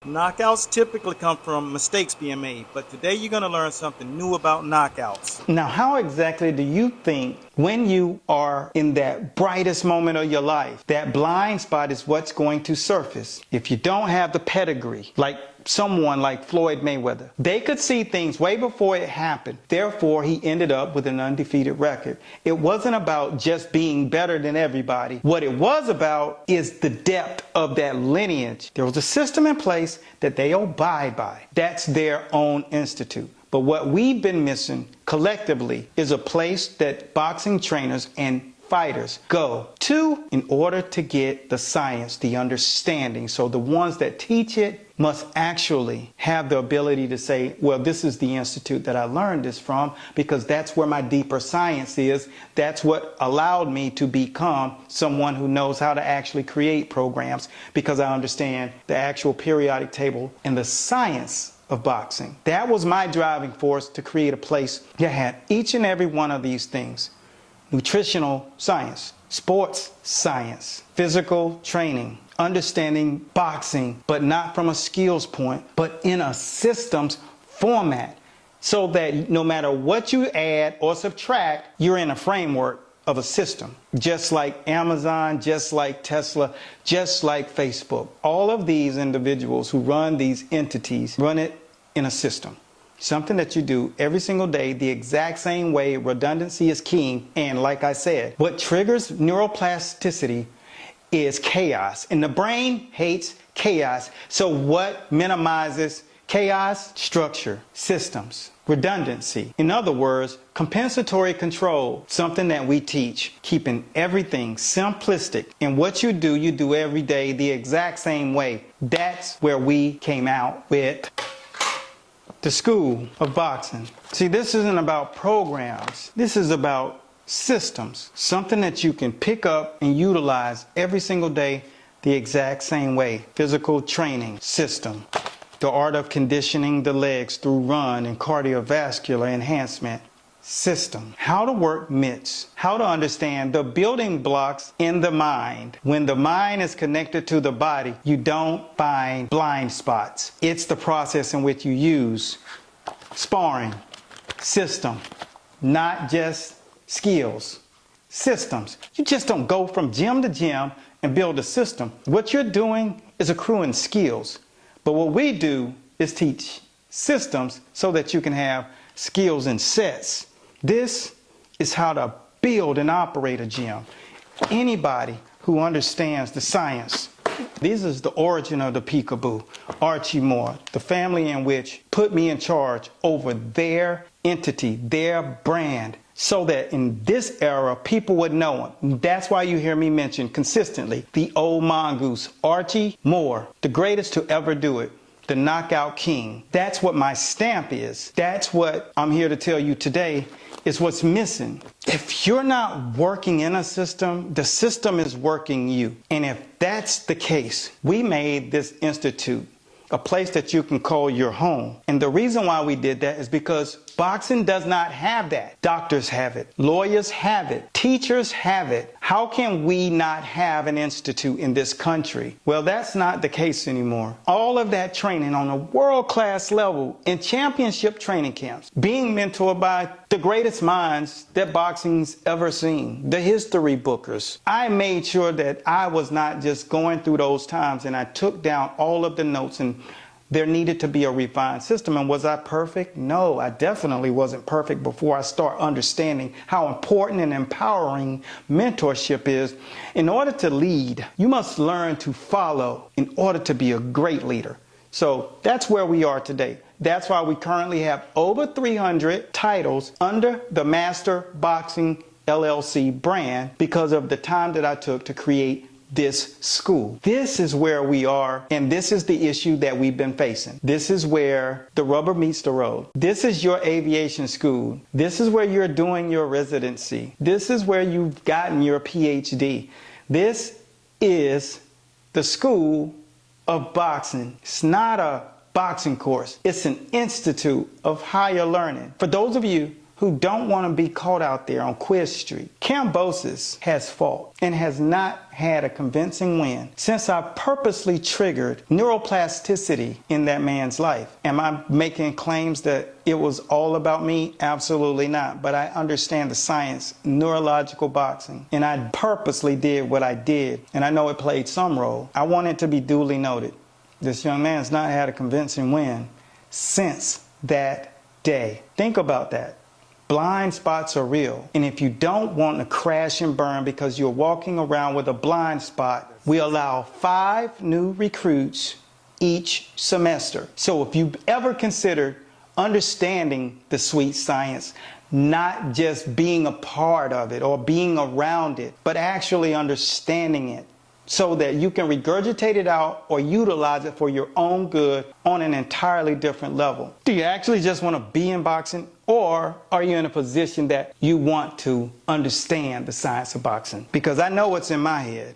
Knockouts typically come from mistakes being made, but today you're going to learn something new about knockouts. Now, how exactly do you think when you are in that brightest moment of your life, that blind spot is what's going to surface? If you don't have the pedigree, like someone like Floyd Mayweather, they could see things way before it happened. Therefore, he ended up with an undefeated record. It wasn't about just being better than everybody. What it was about is the depth of that lineage. There was a system in place that they abide by. That's their own institute. But what we've been missing collectively is a place that boxing trainers and fighters go to in order to get the science, the understanding. So the ones that teach it must actually have the ability to say, well, this is the institute that I learned this from, because that's where my deeper science is. That's what allowed me to become someone who knows how to actually create programs, because I understand the actual periodic table and the science of boxing. That was my driving force to create a place that had each and every one of these things. Nutritional science, sports science, physical training, understanding boxing, but not from a skills point, but in a systems format, so that no matter what you add or subtract, you're in a framework of a system. Just like Amazon, just like Tesla, just like Facebook. All of these individuals who run these entities run it in a system. Something that you do every single day the exact same way. Redundancy is king. And like I said, what triggers neuroplasticity is chaos. And the brain hates chaos. So what minimizes chaos? Structure, systems, redundancy. In other words, compensatory control, something that we teach, keeping everything simplistic. And what you do every day the exact same way. That's where we came out with the School of Boxing. See, this isn't about programs. This is about systems. Something that you can pick up and utilize every single day the exact same way. Physical training system. The art of conditioning the legs through run and cardiovascular enhancement system. How to work mitts. How to understand the building blocks in the mind. When the mind is connected to the body, you don't find blind spots. It's the process in which you use sparring, system, not just skills, systems. You just don't go from gym to gym and build a system. What you're doing is accruing skills. But what we do is teach systems so that you can have skills and sets. This is how to build and operate a gym. Anybody who understands the science. This is the origin of the Peekaboo. Archie Moore, the family in which put me in charge over their entity, their brand, so that in this era, people would know him. That's why you hear me mention consistently the old mongoose, Archie Moore, the greatest to ever do it. The knockout king. That's what my stamp is. That's what I'm here to tell you today is what's missing. If you're not working in a system, the system is working you. And if that's the case, we made this institute a place that you can call your home. And the reason why we did that is because boxing does not have that. Doctors have it. Lawyers have it. Teachers have it. How can we not have an institute in this country? Well, that's not the case anymore. All of that training on a world-class level in championship training camps, being mentored by the greatest minds that boxing's ever seen, the history bookers. I made sure that I was not just going through those times, and I took down all of the notes, and there needed to be a refined system. And was I perfect? No, I definitely wasn't perfect before I start understanding how important and empowering mentorship is. In order to lead, you must learn to follow in order to be a great leader. So that's where we are today. That's why we currently have over 300 titles under the Master Boxing LLC brand, because of the time that I took to create this school. This is where we are, and this is the issue that we've been facing. This is where the rubber meets the road. This is your aviation school. This is where you're doing your residency. This is where you've gotten your PhD. This is the School of Boxing. It's not a boxing course. It's an institute of higher learning. For those of you who don't want to be caught out there on Quiz Street. Kambosos has fought and has not had a convincing win since I purposely triggered neuroplasticity in that man's life. Am I making claims that it was all about me? Absolutely not. But I understand the science, neurological boxing, and I purposely did what I did, and I know it played some role. I want it to be duly noted. This young man has not had a convincing win since that day. Think about that. Blind spots are real. And if you don't want to crash and burn because you're walking around with a blind spot, we allow 5 new recruits each semester. So if you've ever considered understanding the sweet science, not just being a part of it or being around it, but actually understanding it, so that you can regurgitate it out or utilize it for your own good on an entirely different level. Do you actually just want to be in boxing, or are you in a position that you want to understand the science of boxing? Because I know what's in my head,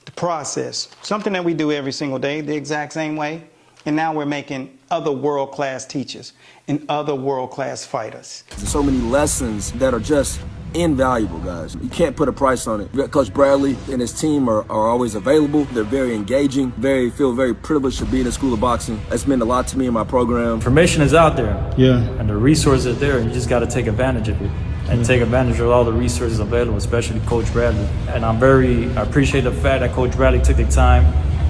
the process, something that we do every single day the exact same way, and now we're making other world-class teachers and other world-class fighters. There's so many lessons that are just invaluable, guys. You can't put a price on it. Coach Bradley and his team are always available. They're very engaging, feel very privileged to be in the School of Boxing. It's meant a lot to me in my program. Information is out there. Yeah. And the resources are there. You just got to take advantage of it. And take advantage of all the resources available, especially Coach Bradley. And I appreciate the fact that Coach Bradley took the time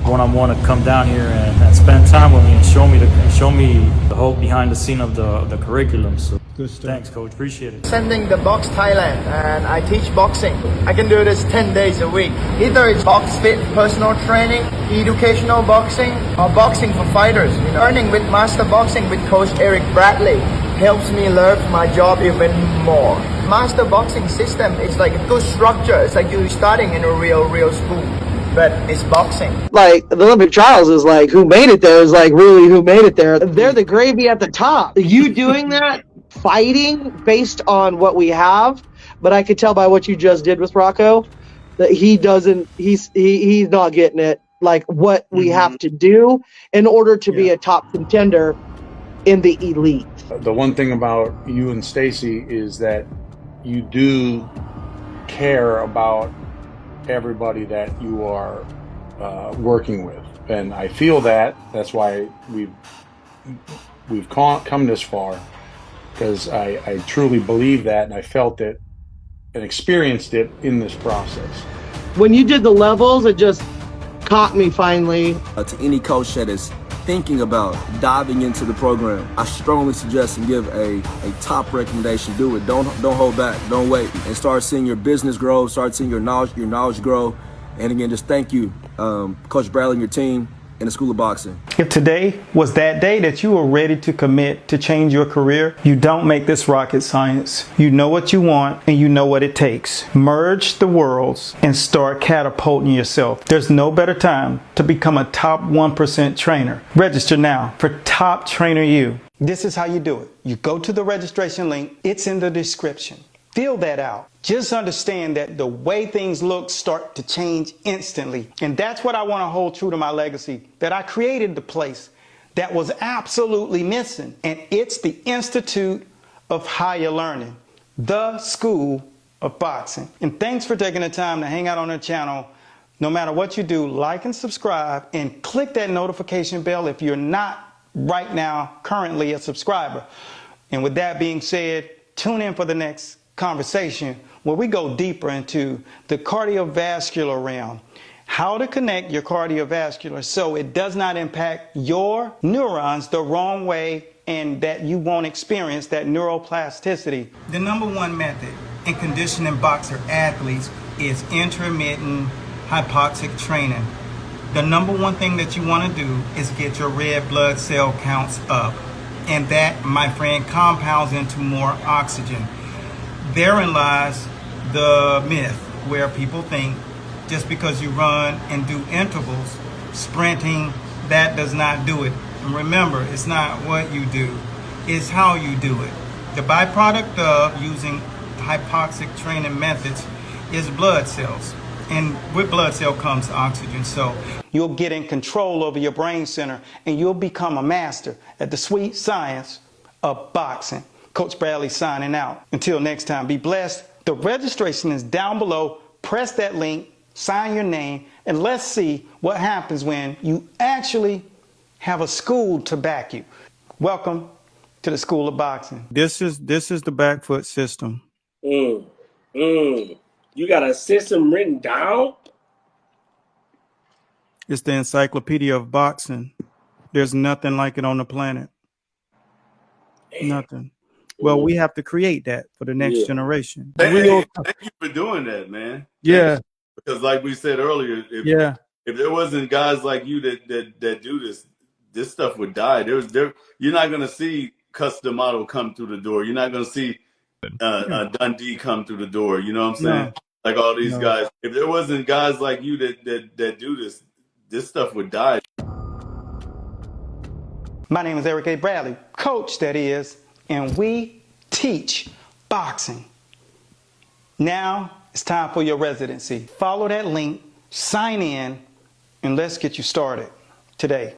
one-on-one to come down here and spend time with me and show me the whole behind the scene of the curriculum. So thanks, Coach. Appreciate it. Sending the Box Thailand, and I teach boxing. I can do this 10 days a week. Either it's box fit, personal training, educational boxing, or boxing for fighters. Learning with Master Boxing with Coach Eric Bradley helps me love my job even more. Master Boxing system is like a good structure. It's like you're starting in a real school, but it's boxing. Like, the Olympic trials is like, who made it there is like really who made it there. They're the gravy at the top. You doing that, fighting based on what we have, but I could tell by what you just did with Rocco that he's not getting it, like what we have to do in order to be a top contender in the elite. The one thing about you and Stacy is that you do care about everybody that you are working with, and I feel that's why we've come this far, because I truly believe that, and I felt it and experienced it in this process. When you did the levels, it just caught me finally. To any coach that is thinking about diving into the program, I strongly suggest and give a top recommendation. Do it. Don't hold back. Don't wait. And start seeing your business grow. Start seeing your knowledge grow. And again, just thank you, Coach Bradley and your team in the School of Boxing. If today was that day that you were ready to commit to change your career, you don't make this rocket science. You know what you want and you know what it takes. Merge the worlds and start catapulting yourself. There's no better time to become a top 1% trainer. Register now for Top Trainer U. This is how you do it. You go to the registration link. It's in the description. Fill that out. Just understand that the way things look start to change instantly. And that's what I want to hold true to my legacy, that I created the place that was absolutely missing. And it's the Institute of Higher Learning, the School of Boxing. And thanks for taking the time to hang out on the channel. No matter what you do, like and subscribe and click that notification bell if you're not right now currently a subscriber. And with that being said, tune in for the next conversation where we go deeper into the cardiovascular realm, how to connect your cardiovascular so it does not impact your neurons the wrong way and that you won't experience that neuroplasticity. The number one method in conditioning boxer athletes is intermittent hypoxic training. The number one thing that you want to do is get your red blood cell counts up, and that, my friend, compounds into more oxygen. Therein lies the myth where people think just because you run and do intervals, sprinting, that does not do it. And remember, it's not what you do, it's how you do it. The byproduct of using hypoxic training methods is blood cells. And with blood cell comes oxygen. So you'll get in control over your brain center and you'll become a master at the sweet science of boxing. Coach Bradley signing out. Until next time, be blessed. The registration is down below. Press that link, sign your name, and let's see what happens when you actually have a school to back you. Welcome to the School of Boxing. This is the back foot system. You got a system written down? It's the encyclopedia of boxing. There's nothing like it on the planet. Nothing. Well, we have to create that for the next generation. Hey, thank you for doing that, man. Yeah. Because like we said earlier, if there wasn't guys like you that do this stuff would die. You're not gonna see Custom Model come through the door. You're not gonna see Dundee come through the door. You know what I'm saying? No. Like all these guys. If there wasn't guys like you that do this stuff would die. My name is Eric A. Bradley, coach that is, and we teach boxing. Now it's time for your residency. Follow that link, sign in, and let's get you started today.